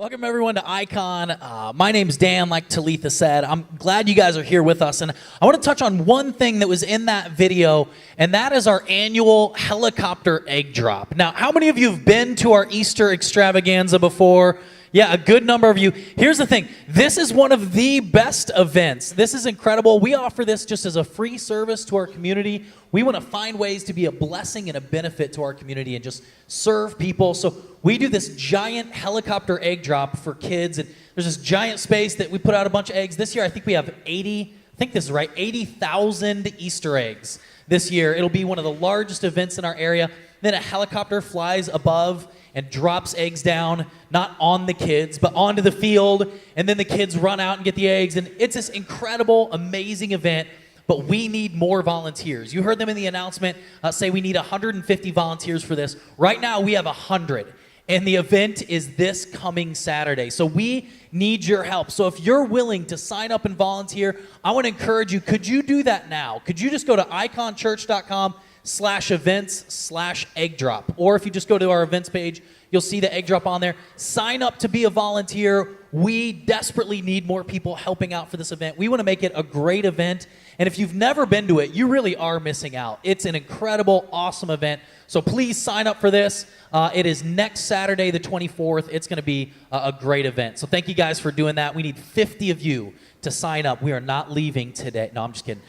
Welcome everyone to Eikon. My name's Dan, like Talitha said. I'm glad you guys are here with us, and I want to touch on one thing that was in that video, and that is our annual helicopter egg drop. Now, how many of you have been to our Easter extravaganza before? Yeah, a good number of you. Here's the thing. This is one of the best events. This is incredible. We offer this just as a free service to our community. We want to find ways to be a blessing and a benefit to our community and just serve people. So we do this giant helicopter egg drop for kids. And there's this giant space that we put out a bunch of eggs. This year, I think we have 80,000 Easter eggs this year. It'll be one of the largest events in our area. Then a helicopter flies above and drops eggs down, not on the kids, but onto the field, and then the kids run out and get the eggs, and it's this incredible, amazing event, but we need more volunteers. You heard them in the announcement say we need 150 volunteers for this. Right now, we have 100, and the event is this coming Saturday, so we need your help. So if you're willing to sign up and volunteer, I want to encourage you, could you do that now? Could you just go to iconchurch.com/events/egg drop. Or if you just go to our events page, you'll see the egg drop on there. Sign up to be a volunteer. We desperately need more people helping out for this event. We want to make it a great event. And if you've never been to it, you really are missing out. It's an incredible, awesome event. So please sign up for this. It is next Saturday, the 24th. It's going to be a great event. So thank you guys for doing that. We need 50 of you to sign up. We are not leaving today. No, I'm just kidding.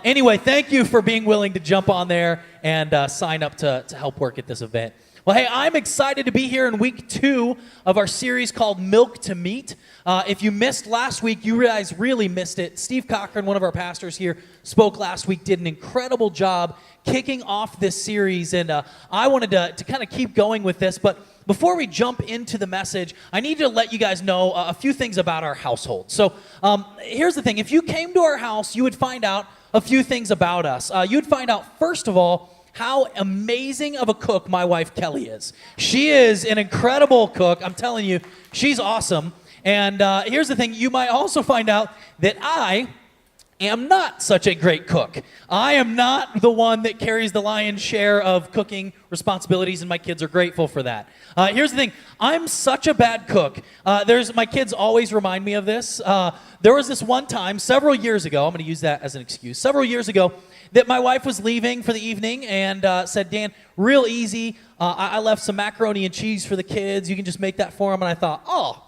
Anyway, thank you for being willing to jump on there and sign up to help work at this event. Well, hey, I'm excited to be here in week 2 of our series called Milk to Meat. If you missed last week, you guys really missed it. Steve Cochran, one of our pastors here, spoke last week, did an incredible job kicking off this series, and I wanted to kind of keep going with this, but before we jump into the message, I need to let you guys know a few things about our household. So here's the thing. If you came to our house, you would find out a few things about us. You'd find out, first of all, how amazing of a cook my wife Kelly is. She is an incredible cook. I'm telling you, she's awesome. And here's the thing. You might also find out that I am not such a great cook. I am not the one that carries the lion's share of cooking responsibilities, and my kids are grateful for that. Here's the thing. I'm such a bad cook. My kids always remind me of this. There was this one time several years ago, I'm going to use that as an excuse, several years ago, that my wife was leaving for the evening and said, Dan, real easy, I left some macaroni and cheese for the kids. You can just make that for them. And I thought, oh,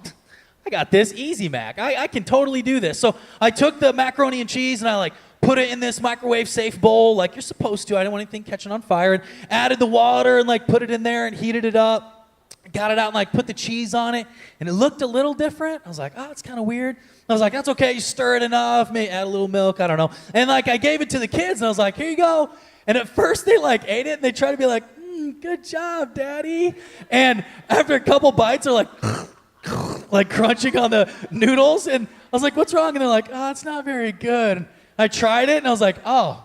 I got this, easy Mac. I can totally do this. So I took the macaroni and cheese and I put it in this microwave safe bowl like you're supposed to. I didn't want anything catching on fire. And added the water and put it in there and heated it up. Got it out and put the cheese on it. And it looked a little different. I was like, oh, it's kind of weird. I was like, that's okay. You stir it enough. Maybe add a little milk. I don't know. And I gave it to the kids and I was like, here you go. And at first they ate it and they tried to be like, good job, Daddy. And after a couple bites, they're crunching on the noodles, and I was like, what's wrong? And they're like, oh, it's not very good. And I tried it, and I was like, oh,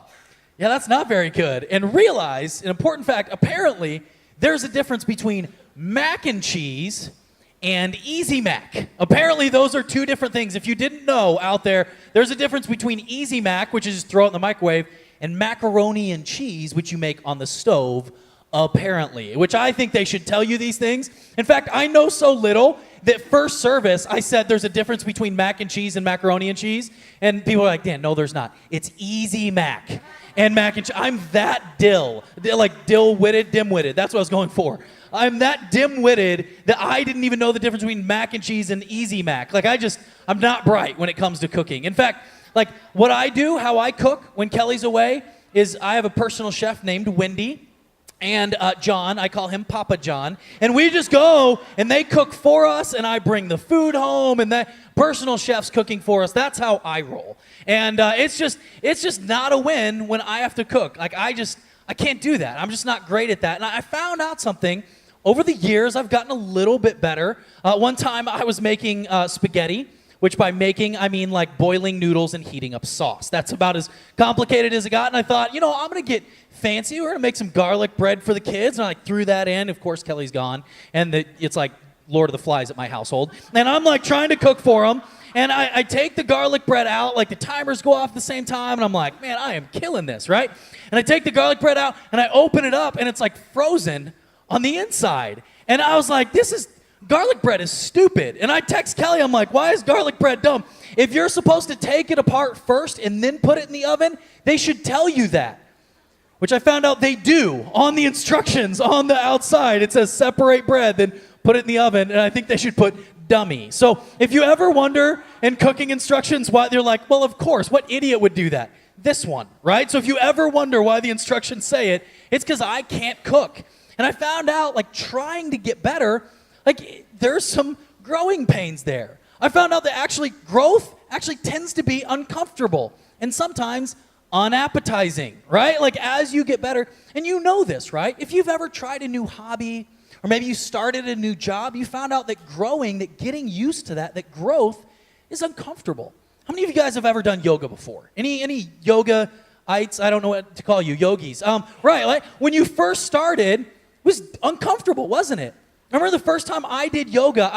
yeah, that's not very good. And realized, an important fact, apparently, there's a difference between mac and cheese and Easy Mac. Apparently, those are two different things. If you didn't know out there, there's a difference between Easy Mac, which is just throw it in the microwave, and macaroni and cheese, which you make on the stove, apparently, which I think they should tell you these things. In fact, I know so little that first service, I said there's a difference between mac and cheese and macaroni and cheese. And people are like, Dan, no, there's not. It's Easy Mac and mac and cheese. I'm that dill-witted, dim-witted. That's what I was going for. I'm that dim-witted that I didn't even know the difference between mac and cheese and Easy Mac. I'm not bright when it comes to cooking. In fact, what I do, how I cook when Kelly's away, is I have a personal chef named Wendy. And John, I call him Papa John, and we just go and they cook for us, and I bring the food home, and that personal chef's cooking for us. That's how I roll, and it's just not a win when I have to cook. I can't do that. I'm just not great at that. And I found out something over the years. I've gotten a little bit better. One time I was making spaghetti. Which by making, I mean boiling noodles and heating up sauce. That's about as complicated as it got. And I thought, I'm going to get fancy. We're going to make some garlic bread for the kids. And I threw that in. Of course, Kelly's gone. And it's like Lord of the Flies at my household. And I'm trying to cook for them. And I take the garlic bread out. The timers go off at the same time. And I'm like, man, I am killing this, right? And I take the garlic bread out and I open it up. And it's frozen on the inside. And I was like, this is garlic bread is stupid. And I text Kelly, I'm like, why is garlic bread dumb? If you're supposed to take it apart first and then put it in the oven, they should tell you that. Which I found out they do on the instructions on the outside. It says separate bread, then put it in the oven, and I think they should put dummy. So if you ever wonder in cooking instructions why they're like, well, of course, what idiot would do that? This one, right? So if you ever wonder why the instructions say it, it's because I can't cook. And I found out, like, trying to get better, like, there's some growing pains there. I found out that actually growth actually tends to be uncomfortable and sometimes unappetizing, right? Like, as you get better, and you know this, right? If you've ever tried a new hobby, or maybe you started a new job, you found out that growing, that getting used to that growth is uncomfortable. How many of you guys have ever done yoga before? Any yoga-ites? I don't know what to call you, yogis. Right, like, when you first started, it was uncomfortable, wasn't it? I remember the first time I did yoga,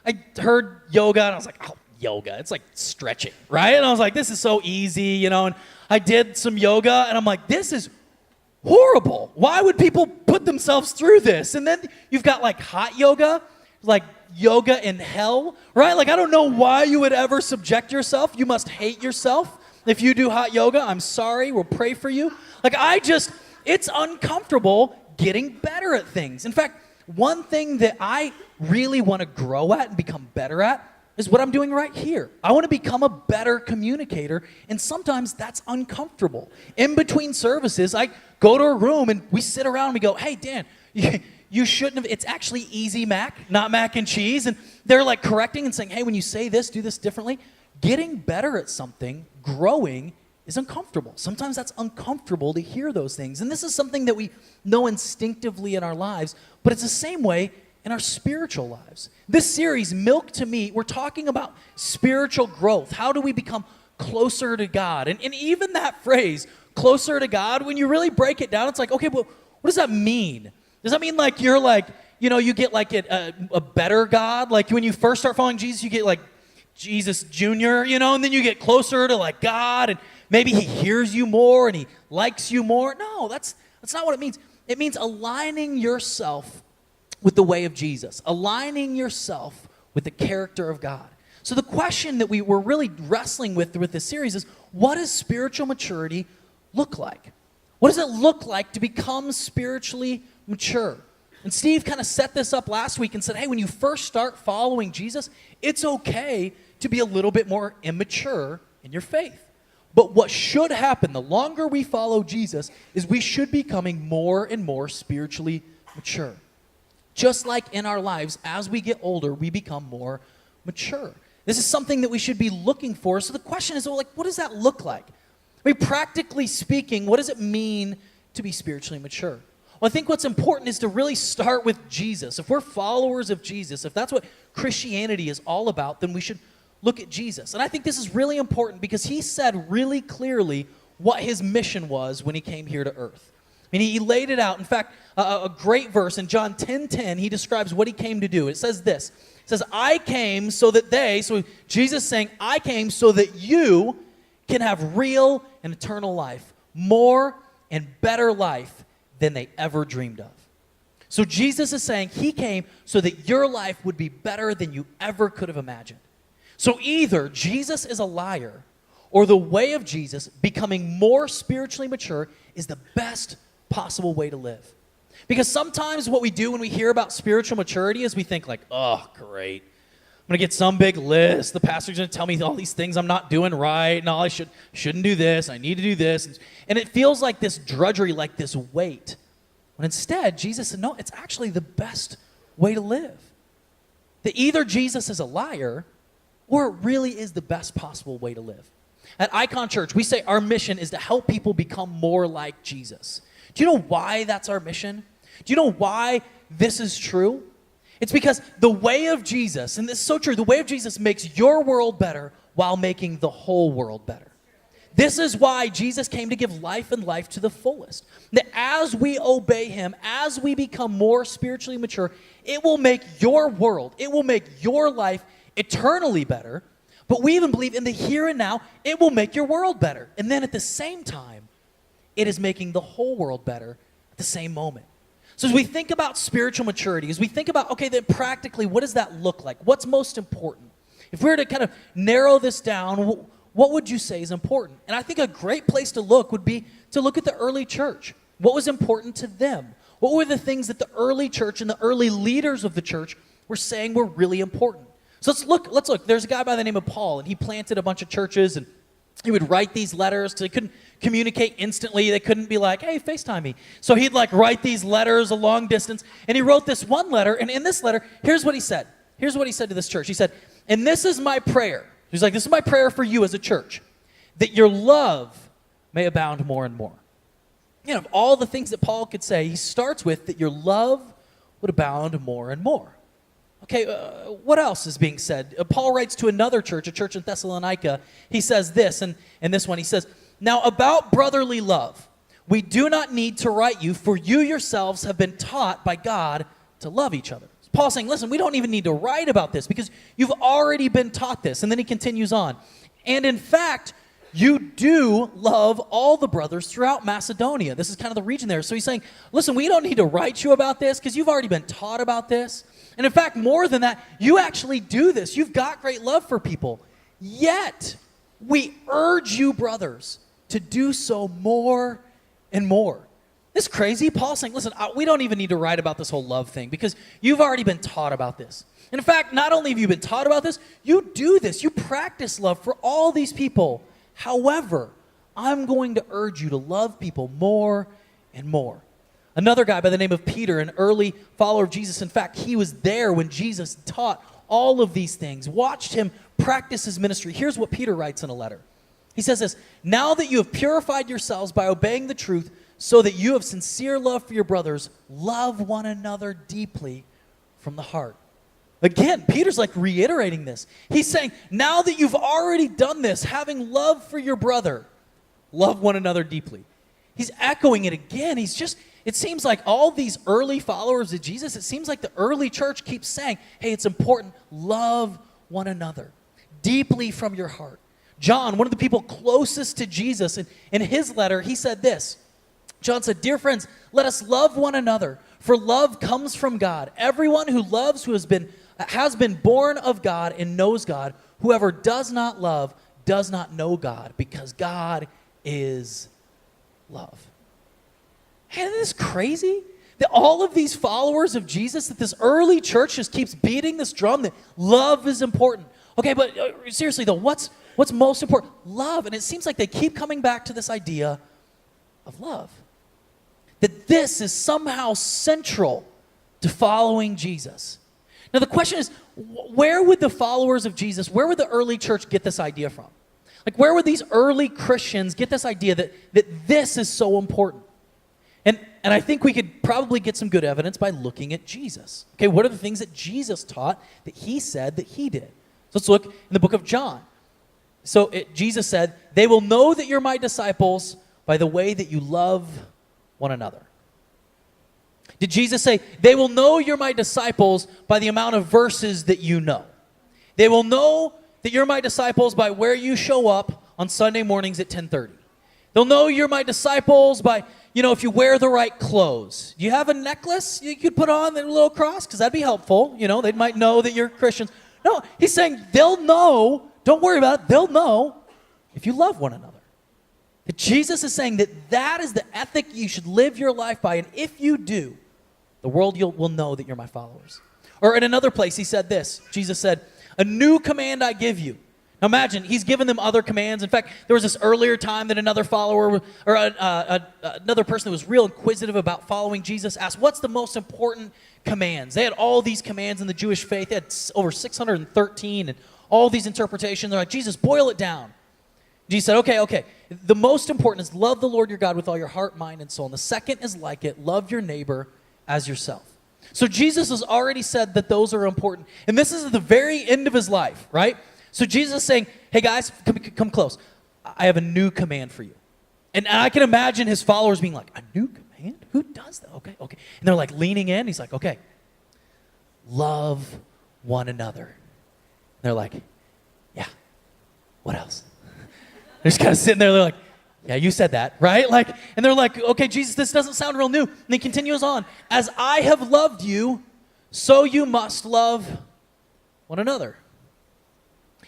I heard yoga, and I was like, oh, yoga, it's like stretching, right? And I was like, this is so easy, and I did some yoga, and I'm like, this is horrible. Why would people put themselves through this? And then you've got like hot yoga, like yoga in hell, right? Like, I don't know why you would ever subject yourself. You must hate yourself if you do hot yoga. I'm sorry. We'll pray for you. Like, it's uncomfortable getting better at things. In fact, one thing that I really want to grow at and become better at is what I'm doing right here. I want to become a better communicator, and sometimes that's uncomfortable. In between services, I go to a room and we sit around and we go, hey, Dan, you shouldn't have, it's actually easy mac, not mac and cheese. And they're like correcting and saying, hey, when you say this, do this differently. Getting better at something, growing, is uncomfortable. Sometimes that's uncomfortable to hear those things. And this is something that we know instinctively in our lives, but it's the same way in our spiritual lives. This series, Milk to Meat, we're talking about spiritual growth. How do we become closer to God? And even that phrase, closer to God, when you really break it down, it's like, okay, well, what does that mean? Does that mean like you're like, you get like a better God? Like when you first start following Jesus, you get like Jesus Jr., and then you get closer to like God, and maybe he hears you more and he likes you more. No, that's not what it means. It means aligning yourself with the way of Jesus, aligning yourself with the character of God. So the question that we were really wrestling with this series is, what does spiritual maturity look like? What does it look like to become spiritually mature? And Steve kind of set this up last week and said, hey, when you first start following Jesus, it's okay to be a little bit more immature in your faith. But what should happen the longer we follow Jesus is we should be becoming more and more spiritually mature. Just like in our lives, as we get older, we become more mature. This is something that we should be looking for. So the question is, well, like, what does that look like? I mean, practically speaking, what does it mean to be spiritually mature? Well, I think what's important is to really start with Jesus. If we're followers of Jesus, if that's what Christianity is all about, then we should look at Jesus. And I think this is really important because he said really clearly what his mission was when he came here to earth. I mean, he laid it out. In fact, a great verse in John 10:10, he describes what he came to do. It says this. It says, I came so that so Jesus saying, I came so that you can have real and eternal life, more and better life than they ever dreamed of. So Jesus is saying he came so that your life would be better than you ever could have imagined. So either Jesus is a liar or the way of Jesus, becoming more spiritually mature, is the best possible way to live. Because sometimes what we do when we hear about spiritual maturity is we think like, oh, great. I'm going to get some big list. The pastor's going to tell me all these things I'm not doing right. No, I shouldn't do this. I need to do this. And it feels like this drudgery, like this weight. When instead, Jesus said, no, it's actually the best way to live. That either Jesus is a liar or it really is the best possible way to live. At Eikon Church, we say our mission is to help people become more like Jesus. Do you know why that's our mission? Do you know why this is true? It's because the way of Jesus, and this is so true, the way of Jesus makes your world better while making the whole world better. This is why Jesus came to give life and life to the fullest. That as we obey him, as we become more spiritually mature, it will make your world, it will make your life eternally better. But we even believe in the here and now, it will make your world better. And then at the same time, it is making the whole world better at the same moment. So as we think about spiritual maturity, as we think about, okay, then practically, what does that look like? What's most important? If we were to kind of narrow this down, what would you say is important? And I think a great place to look would be to look at the early church. What was important to them? What were the things that the early church and the early leaders of the church were saying were really important? So let's look. There's a guy by the name of Paul, and he planted a bunch of churches, and he would write these letters because they couldn't communicate instantly. They couldn't be like, hey, FaceTime me. So he'd like write these letters a long distance, and he wrote this one letter, and in this letter, here's what he said. Here's what he said to this church. He said, and this is my prayer. He's like, this is my prayer for you as a church, that your love may abound more and more. You know, of all the things that Paul could say, he starts with that your love would abound more and more. Okay, what else is being said? Paul writes to another church, a church in Thessalonica. He says this, and in this one he says, now about brotherly love, we do not need to write you, for you yourselves have been taught by God to love each other. Paul's saying, listen, we don't even need to write about this because you've already been taught this. And then he continues on. And in fact, you do love all the brothers throughout Macedonia. This is kind of the region there. So he's saying, listen, we don't need to write you about this because you've already been taught about this. And in fact, more than that, you actually do this. You've got great love for people. Yet, we urge you, brothers, to do so more and more. It's crazy. Paul's saying, listen, we don't even need to write about this whole love thing because you've already been taught about this. And in fact, not only have you been taught about this, you do this. You practice love for all these people. However, I'm going to urge you to love people more and more. Another guy by the name of Peter, an early follower of Jesus. In fact, he was there when Jesus taught all of these things, watched him practice his ministry. Here's what Peter writes in a letter. He says this, now that you have purified yourselves by obeying the truth, so that you have sincere love for your brothers, love one another deeply from the heart. Again, Peter's like reiterating this. He's saying, now that you've already done this, having love for your brother, love one another deeply. He's echoing it again. It seems like all these early followers of Jesus, it seems like the early church keeps saying, hey, it's important, love one another deeply from your heart. John, one of the people closest to Jesus, in his letter, he said this. John said, dear friends, let us love one another, for love comes from God. Everyone who loves has been born of God and knows God. Whoever does not love does not know God, because God is love. Hey, isn't this crazy? That all of these followers of Jesus, that this early church just keeps beating this drum that love is important. Okay, but seriously though, what's most important? Love. And it seems like they keep coming back to this idea of love. That this is somehow central to following Jesus. Now the question is, where would the followers of Jesus, where would the early church get this idea from? Like where would these early Christians get this idea that this is so important? And I think we could probably get some good evidence by looking at Jesus. Okay, what are the things that Jesus taught that he said that he did? So let's look in the book of John. So Jesus said, they will know that you're my disciples by the way that you love one another. Did Jesus say, they will know you're my disciples by the amount of verses that you know? They will know that you're my disciples by where you show up on Sunday mornings at 10:30. They'll know you're my disciples by, if you wear the right clothes. Do you have a necklace you could put on, a little cross? Because that'd be helpful. They might know that you're Christians. No, he's saying they'll know, don't worry about it, they'll know if you love one another. That Jesus is saying that is the ethic you should live your life by, and if you do, the world will know that you're my followers. Or in another place, he said this. Jesus said, a new command I give you. Now imagine, he's given them other commands. In fact, there was this earlier time that another follower, or another person that was real inquisitive about following Jesus asked, what's the most important commands? They had all these commands in the Jewish faith. They had over 613 and all these interpretations. They're like, Jesus, boil it down. Jesus said, okay. The most important is love the Lord your God with all your heart, mind, and soul. And the second is like it, love your neighbor as yourself. So Jesus has already said that those are important. And this is at the very end of his life, right? So Jesus is saying, hey guys, come close. I have a new command for you. And I can imagine his followers being like, a new command? Who does that? Okay. And they're like leaning in. He's like, okay, love one another. And they're like, yeah, what else? They're just kind of sitting there. They're like, Yeah, you said that, right? Like, and they're like, okay, Jesus, this doesn't sound real new. And he continues on, as I have loved you, so you must love one another.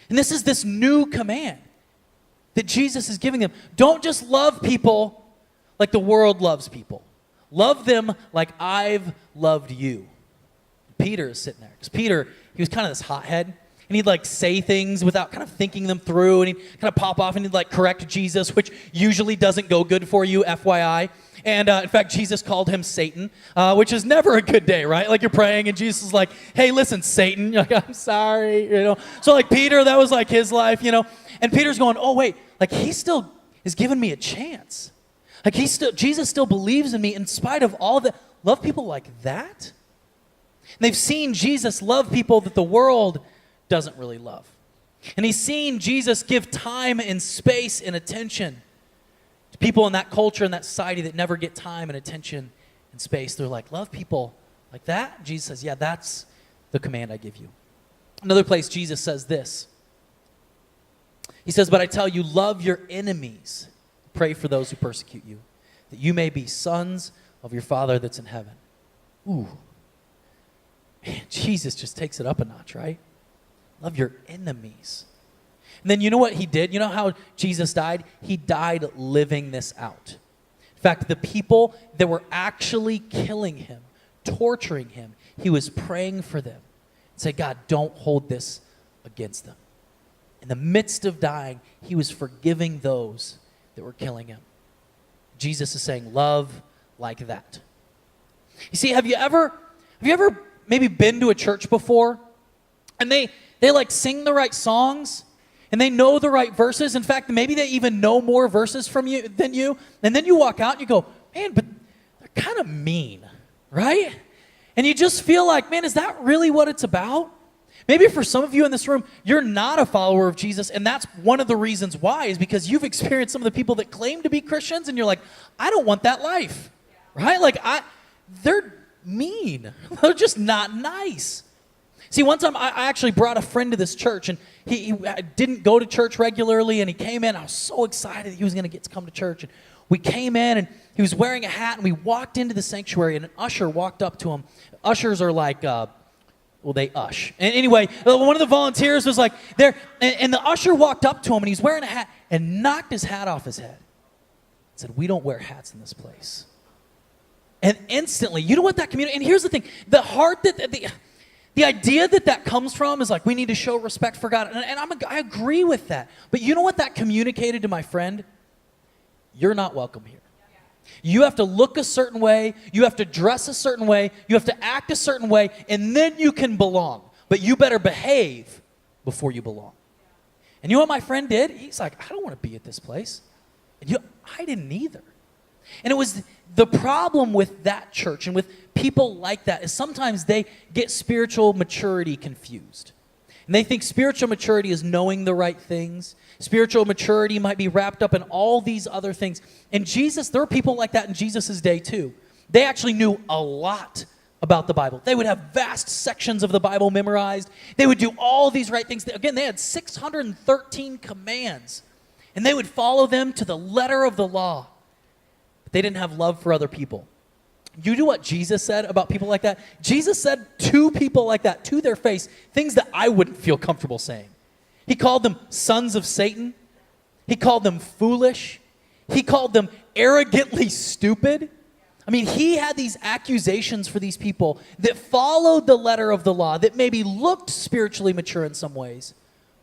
And this is this new command that Jesus is giving them. Don't just love people like the world loves people. Love them like I've loved you. Peter is sitting there. Because Peter, he was kind of this hothead. And he'd like say things without kind of thinking them through. And he'd kind of pop off and he'd like correct Jesus, which usually doesn't go good for you, FYI. And in fact, Jesus called him Satan, which is never a good day, right? Like you're praying and Jesus is like, hey, listen, Satan. You're like, I'm sorry, you know. So like Peter, that was like his life, you know. And Peter's going, oh, wait, like he still is giving me a chance. Like Jesus still believes in me in spite of all that. Love people like that? And they've seen Jesus love people that the world doesn't really love. And he's seen Jesus give time and space and attention to people in that culture and that society that never get time and attention and space. They're like, love people like that? Jesus says, yeah, that's the command I give you. Another place Jesus says this. He says, but I tell you, love your enemies. Pray for those who persecute you, that you may be sons of your Father that's in heaven. Ooh. Man, Jesus just takes it up a notch, right? Love your enemies. And then you know what he did? You know how Jesus died? He died living this out. In fact, the people that were actually killing him, torturing him, he was praying for them. Say, God, don't hold this against them. In the midst of dying, he was forgiving those that were killing him. Jesus is saying, love like that. You see, have you ever maybe been to a church before? And they like sing the right songs and they know the right verses. In fact, maybe they even know more verses from you than you. And then you walk out and you go, man, but they're kind of mean, right? And you just feel like, man, is that really what it's about? Maybe for some of you in this room, you're not a follower of Jesus, and that's one of the reasons why, is because you've experienced some of the people that claim to be Christians, and you're like, I don't want that life, right? Like, they're mean. They're just not nice. See, one time I actually brought a friend to this church, and he didn't go to church regularly, and he came in. I was so excited that he was going to get to come to church, and we came in, and he was wearing a hat, and we walked into the sanctuary, and an usher walked up to him. Ushers are like... well, they ush. And anyway, one of the volunteers was like there, and the usher walked up to him, and he's wearing a hat, and knocked his hat off his head. Said, we don't wear hats in this place. And instantly, you know what that community, and here's the thing, the heart that, the idea that comes from is like, we need to show respect for God, and I agree with that. But you know what that communicated to my friend? You're not welcome here. You have to look a certain way, you have to dress a certain way, you have to act a certain way, and then you can belong. But you better behave before you belong. And you know what my friend did? He's like, I don't want to be at this place. And I didn't either. And it was the problem with that church and with people like that is sometimes they get spiritual maturity confused. And they think spiritual maturity is knowing the right things. Spiritual maturity might be wrapped up in all these other things. And Jesus, there were people like that in Jesus' day too. They actually knew a lot about the Bible. They would have vast sections of the Bible memorized. They would do all these right things. Again, they had 613 commands. And they would follow them to the letter of the law. But they didn't have love for other people. You know what Jesus said about people like that? Jesus said to people like that, to their face, things that I wouldn't feel comfortable saying. He called them sons of Satan. He called them foolish. He called them arrogantly stupid. I mean, he had these accusations for these people that followed the letter of the law, that maybe looked spiritually mature in some ways,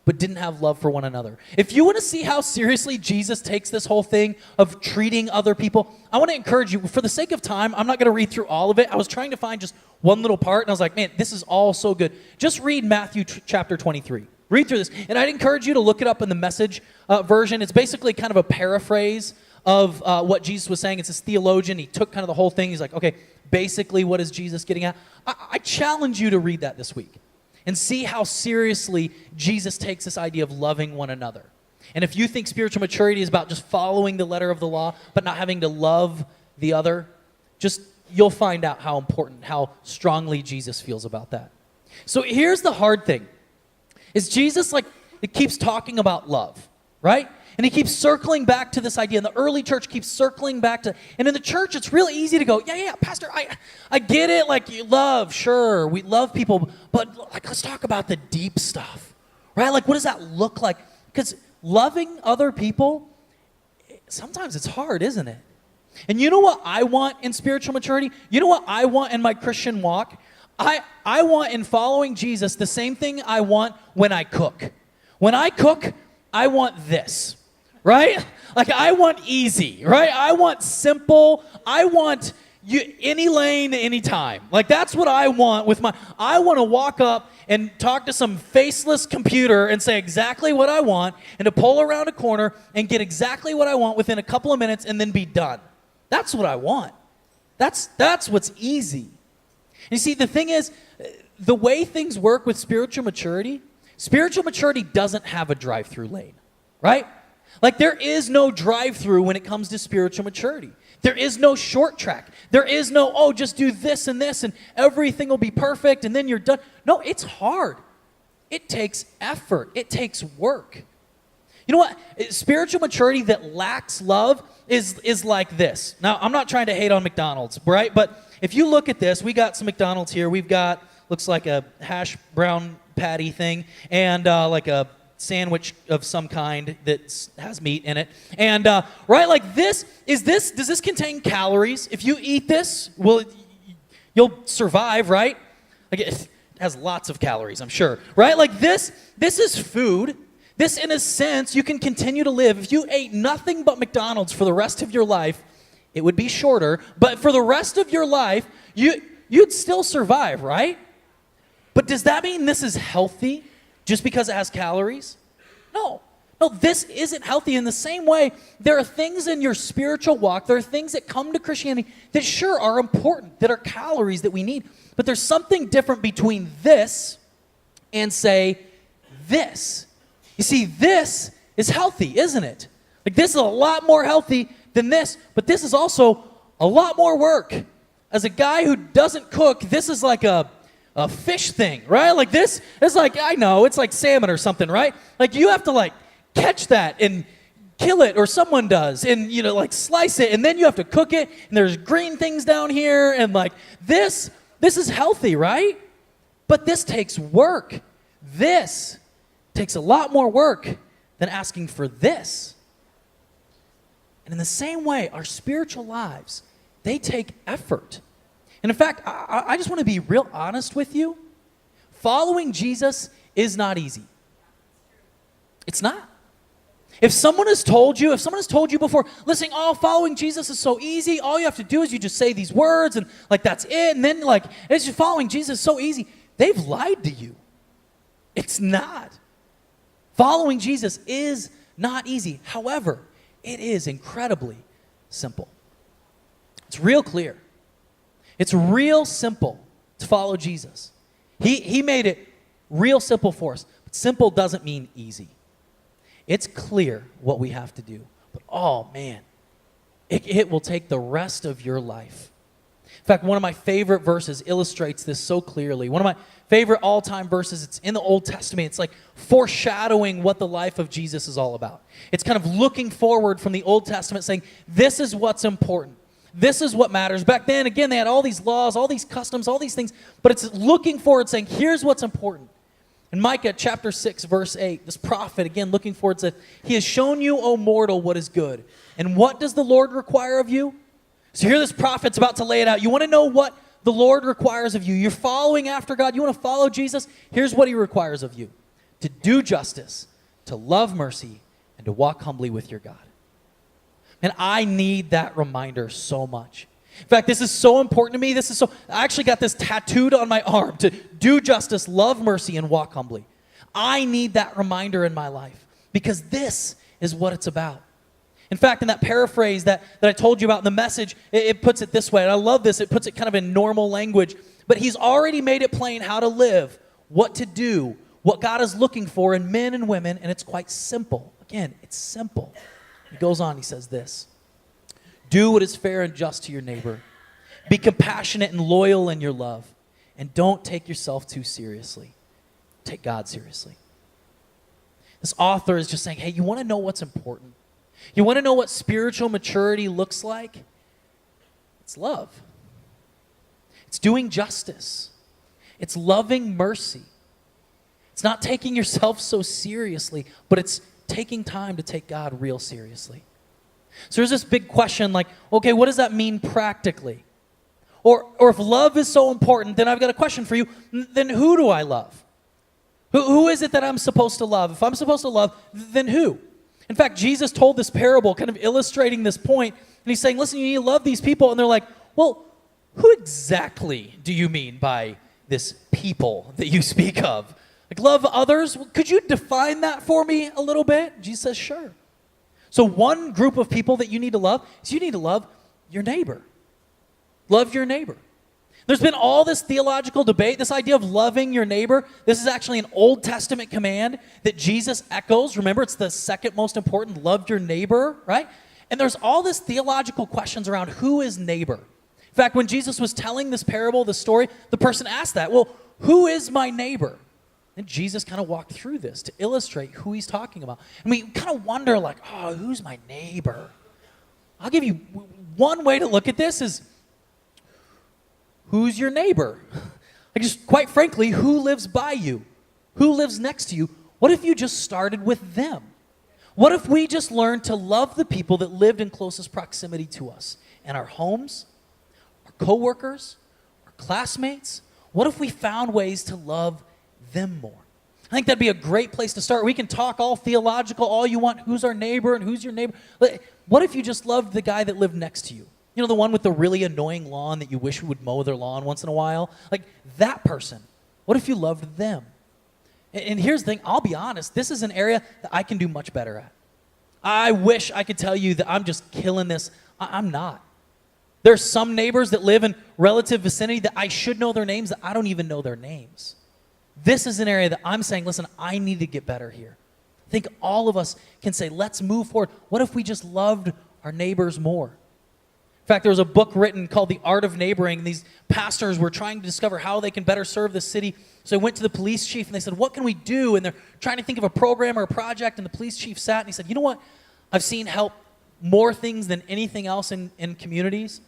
but didn't have love for one another. If you want to see how seriously Jesus takes this whole thing of treating other people, I want to encourage you, for the sake of time, I'm not going to read through all of it. I was trying to find just one little part, and I was like, man, this is all so good. Just read Matthew chapter 23. Read through this. And I'd encourage you to look it up in the Message version. It's basically kind of a paraphrase of what Jesus was saying. It's this theologian. He took kind of the whole thing. He's like, okay, basically what is Jesus getting at? I challenge you to read that this week and see how seriously Jesus takes this idea of loving one another. And if you think spiritual maturity is about just following the letter of the law, but not having to love the other, you'll find out how important, how strongly Jesus feels about that. So here's the hard thing, is Jesus, it keeps talking about love, right? And he keeps circling back to this idea. And the early church keeps circling back to, and in the church, it's real easy to go, yeah, Pastor, I get it. Like, you love, sure, we love people, but like, let's talk about the deep stuff, right? Like, what does that look like? Because loving other people, sometimes it's hard, isn't it? And you know what I want in spiritual maturity? You know what I want in my Christian walk? I want in following Jesus the same thing I want when I cook. When I cook, I want this, right? Like, I want easy, right? I want simple. I want any lane, anytime. Like, that's what I want with I want to walk up and talk to some faceless computer and say exactly what I want, and to pull around a corner and get exactly what I want within a couple of minutes and then be done. That's what I want. That's what's easy. And you see, the thing is, the way things work with spiritual maturity doesn't have a drive-through lane, right? Like, there is no drive-through when it comes to spiritual maturity. There is no short track. There is no, just do this and everything will be perfect and then you're done. No, it's hard. It takes effort. It takes work. You know what? Spiritual maturity that lacks love is like this. Now, I'm not trying to hate on McDonald's, right? But if you look at this, we got some McDonald's here. We've got, looks like a hash brown patty thing and like a sandwich of some kind that has meat in it. And right, like does this contain calories? If you eat this, you'll survive, right? Like, it has lots of calories, I'm sure, right? Like, this is food. This, in a sense, you can continue to live. If you ate nothing but McDonald's for the rest of your life, it would be shorter, but for the rest of your life, you'd still survive, right? But does that mean this is healthy just because it has calories? No, this isn't healthy. In the same way, there are things in your spiritual walk, there are things that come to Christianity that sure are important, that are calories that we need, but there's something different between this and, say, this. You see, this is healthy, isn't it? Like, this is a lot more healthy than this, but this is also a lot more work. As a guy who doesn't cook, this is like a fish thing, right? Like, this is like, I know, it's like salmon or something, right? Like, you have to, like, catch that and kill it, or someone does, and, like, slice it, and then you have to cook it, and there's green things down here, and, like, this is healthy, right? But this takes work. This takes a lot more work than asking for this. And in the same way, our spiritual lives, they take effort. And in fact, I just want to be real honest with you. Following Jesus is not easy. It's not. If someone has told you before, listen, following Jesus is so easy, all you have to do is you just say these words and, like, that's it, and then, like, it's just following Jesus is so easy, they've lied to you. It's not. Following Jesus is not easy. However, it is incredibly simple. It's real clear. It's real simple to follow Jesus. He made it real simple for us. But simple doesn't mean easy. It's clear what we have to do. But oh man, it will take the rest of your life. In fact, one of my favorite verses illustrates this so clearly. One of my favorite all-time verses, it's in the Old Testament. It's like foreshadowing what the life of Jesus is all about. It's kind of looking forward from the Old Testament saying, this is what's important. This is what matters. Back then, again, they had all these laws, all these customs, all these things, but it's looking forward saying, here's what's important. In Micah chapter 6, verse 8, this prophet, again, looking forward, said, he has shown you, O mortal, what is good. And what does the Lord require of you? So here this prophet's about to lay it out. You want to know what the Lord requires of you? You're following after God. You want to follow Jesus? Here's what he requires of you. To do justice, to love mercy, and to walk humbly with your God. And I need that reminder so much. In fact, this is so important to me. I actually got this tattooed on my arm. To do justice, love mercy, and walk humbly. I need that reminder in my life because this is what it's about. In fact, in that paraphrase that I told you about in the message, it puts it this way, and I love this. It puts it kind of in normal language. But he's already made it plain how to live, what to do, what God is looking for in men and women, and it's quite simple. Again, it's simple. He goes on, he says this. Do what is fair and just to your neighbor. Be compassionate and loyal in your love. And don't take yourself too seriously. Take God seriously. This author is just saying, hey, you want to know what's important? You want to know what spiritual maturity looks like? It's love. It's doing justice. It's loving mercy. It's not taking yourself so seriously, but it's taking time to take God real seriously. So there's this big question like, okay, what does that mean practically? Or if love is so important, then I've got a question for you. Then who do I love? Who is it that I'm supposed to love? If I'm supposed to love, then who? In fact, Jesus told this parable kind of illustrating this point, and he's saying, listen, you need to love these people. And they're like, well, who exactly do you mean by this people that you speak of? Like, love others? Could you define that for me a little bit? Jesus says, sure. So one group of people that you need to love is you need to love your neighbor. Love your neighbor. There's been all this theological debate, this idea of loving your neighbor. This is actually an Old Testament command that Jesus echoes. Remember, it's the second most important, love your neighbor, right? And there's all this theological questions around who is neighbor. In fact, when Jesus was telling this parable, the story, the person asked that, well, who is my neighbor? And Jesus kind of walked through this to illustrate who he's talking about. And we kind of wonder like, oh, who's my neighbor? I'll give you one way to look at this is, who's your neighbor? Like, just quite frankly, who lives by you? Who lives next to you? What if you just started with them? What if we just learned to love the people that lived in closest proximity to us? In our homes, our coworkers, our classmates? What if we found ways to love them more? I think that'd be a great place to start. We can talk all theological, all you want. Who's our neighbor and who's your neighbor? What if you just loved the guy that lived next to you? You know, the one with the really annoying lawn that you wish would mow their lawn once in a while? Like, that person. What if you loved them? And here's the thing, I'll be honest, this is an area that I can do much better at. I wish I could tell you that I'm just killing this. I'm not. There's some neighbors that live in relative vicinity that I should know their names, that I don't even know their names. This is an area that I'm saying, listen, I need to get better here. I think all of us can say, let's move forward. What if we just loved our neighbors more? In fact, there was a book written called The Art of Neighboring, and these pastors were trying to discover how they can better serve the city. So they went to the police chief, and they said, what can we do? And they're trying to think of a program or a project, and the police chief sat, and he said, you know what? I've seen help more things than anything else in communities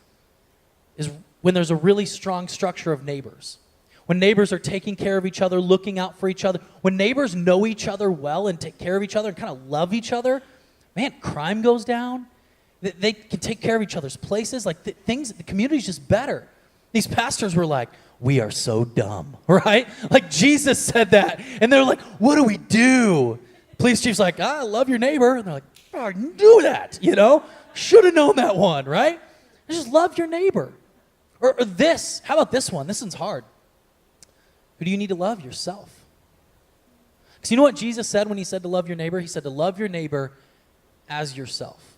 is when there's a really strong structure of neighbors. When neighbors are taking care of each other, looking out for each other. When neighbors know each other well and take care of each other and kind of love each other, man, crime goes down. They can take care of each other's places. Like the community's just better. These pastors were like, we are so dumb, right? Like Jesus said that. And they're like, what do we do? Police chief's like, I love your neighbor. And they're like, oh, I knew that, you know? Should have known that one, right? Just love your neighbor. Or this, how about this one? This one's hard. Who do you need to love? Yourself. Because you know what Jesus said when he said to love your neighbor? He said to love your neighbor as yourself.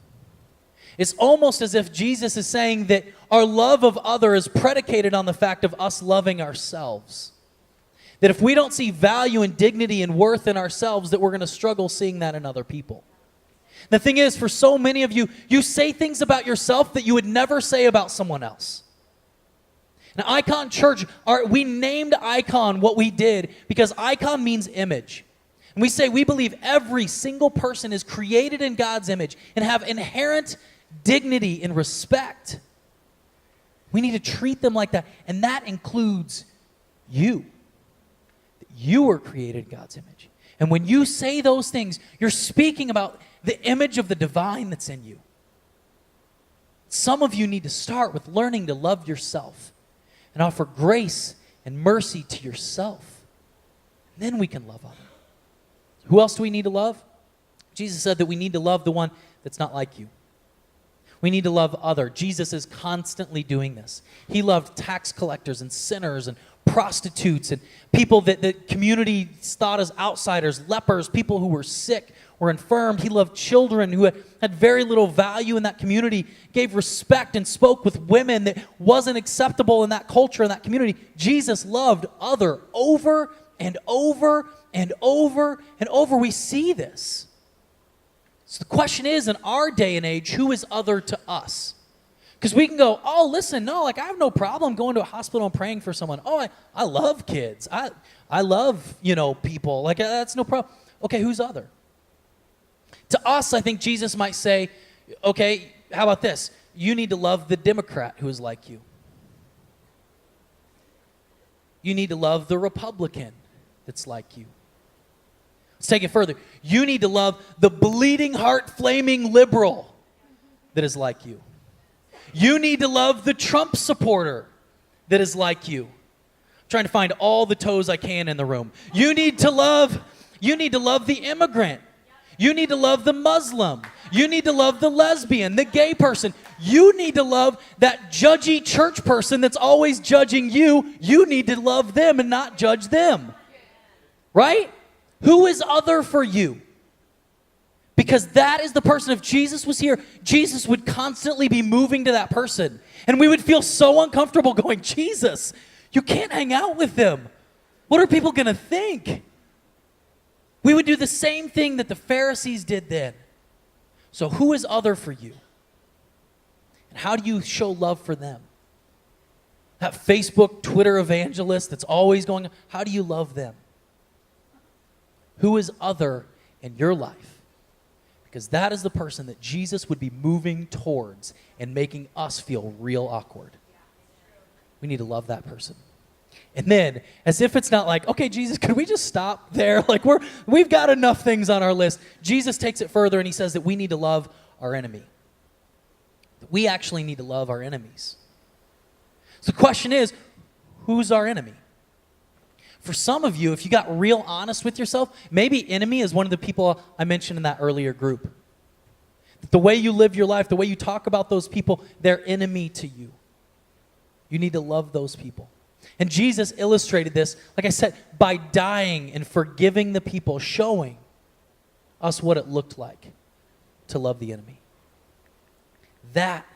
It's almost as if Jesus is saying that our love of other is predicated on the fact of us loving ourselves. That if we don't see value and dignity and worth in ourselves, that we're going to struggle seeing that in other people. The thing is, for so many of you, you say things about yourself that you would never say about someone else. Now, Eikon Church, we named Eikon what we did because Eikon means image. And we say we believe every single person is created in God's image and have inherent dignity and respect. We need to treat them like that. And that includes you. You were created in God's image. And when you say those things, you're speaking about the image of the divine that's in you. Some of you need to start with learning to love yourself and offer grace and mercy to yourself. And then we can love others. Who else do we need to love? Jesus said that we need to love the one that's not like you. We need to love other. Jesus is constantly doing this. He loved tax collectors and sinners and prostitutes and people that the community thought as outsiders, lepers, people who were sick or infirmed. He loved children who had very little value in that community, gave respect and spoke with women that wasn't acceptable in that culture, in that community. Jesus loved other over and over and over and over. We see this. So the question is, in our day and age, who is other to us? Because we can go, oh, listen, no, like I have no problem going to a hospital and praying for someone. Oh, I love kids. I love, people. Like that's no problem. Okay, who's other? To us, I think Jesus might say, okay, how about this? You need to love the Democrat who is like you. You need to love the Republican that's like you. Let's take it further. You need to love the bleeding heart, flaming liberal that is like you. You need to love the Trump supporter that is like you. I'm trying to find all the toes I can in the room. You need to love the immigrant. You need to love the Muslim. You need to love the lesbian, the gay person. You need to love that judgy church person that's always judging you. You need to love them and not judge them. Right? Who is other for you? Because that is the person. If Jesus was here, Jesus would constantly be moving to that person. And we would feel so uncomfortable going, Jesus, you can't hang out with them. What are people going to think? We would do the same thing that the Pharisees did then. So who is other for you? And how do you show love for them? That Facebook, Twitter evangelist that's always going, how do you love them? Who is other in your life? Because that is the person that Jesus would be moving towards and making us feel real awkward. We need to love that person. And then, as if it's not like, okay, Jesus, could we just stop there? Like we've got enough things on our list. Jesus takes it further and he says that we need to love our enemy. That we actually need to love our enemies. So the question is, who's our enemy? For some of you, if you got real honest with yourself, maybe enemy is one of the people I mentioned in that earlier group. The way you live your life, the way you talk about those people, they're enemy to you. You need to love those people. And Jesus illustrated this, like I said, by dying and forgiving the people, showing us what it looked like to love the enemy. That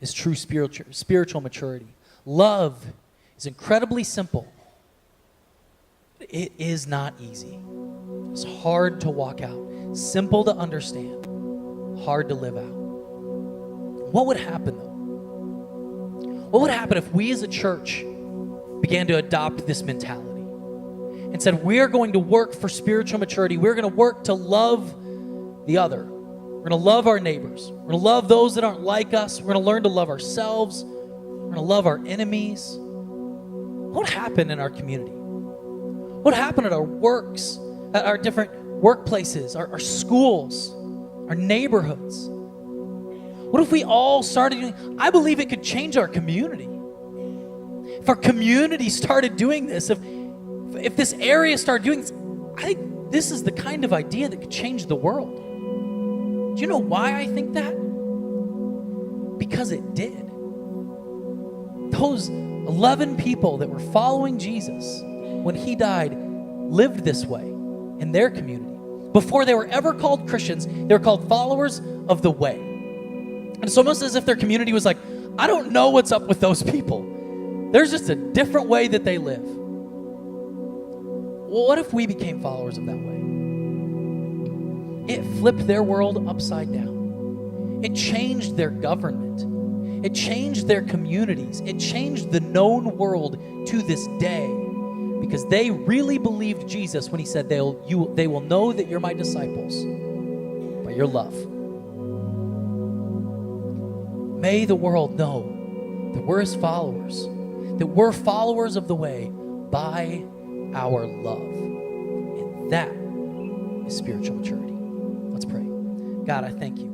is true spiritual maturity. Love is incredibly simple. It is not easy. It's hard to walk out. Simple to understand. Hard to live out. What would happen, though? What would happen if we as a church began to adopt this mentality and said, we're going to work for spiritual maturity. We're going to work to love the other. We're going to love our neighbors. We're going to love those that aren't like us. We're going to learn to love ourselves. We're going to love our enemies. What happened in our community? What happened at our works, at our different workplaces, our schools, our neighborhoods? What if we all started doing, I believe it could change our community. If our community started doing this, if this area started doing this, I think this is the kind of idea that could change the world. Do you know why I think that? Because it did. Those 11 people that were following Jesus when he died lived this way in their community. Before they were ever called Christians, they were called followers of the way. And it's almost as if their community was like, I don't know what's up with those people. There's just a different way that they live. Well, what if we became followers of that way? It flipped their world upside down. It changed their government. It changed their communities. It changed the known world to this day because they really believed Jesus when he said they will know that you're my disciples by your love. May the world know that we're his followers, that we're followers of the way by our love. And that is spiritual maturity. Let's pray. God, I thank you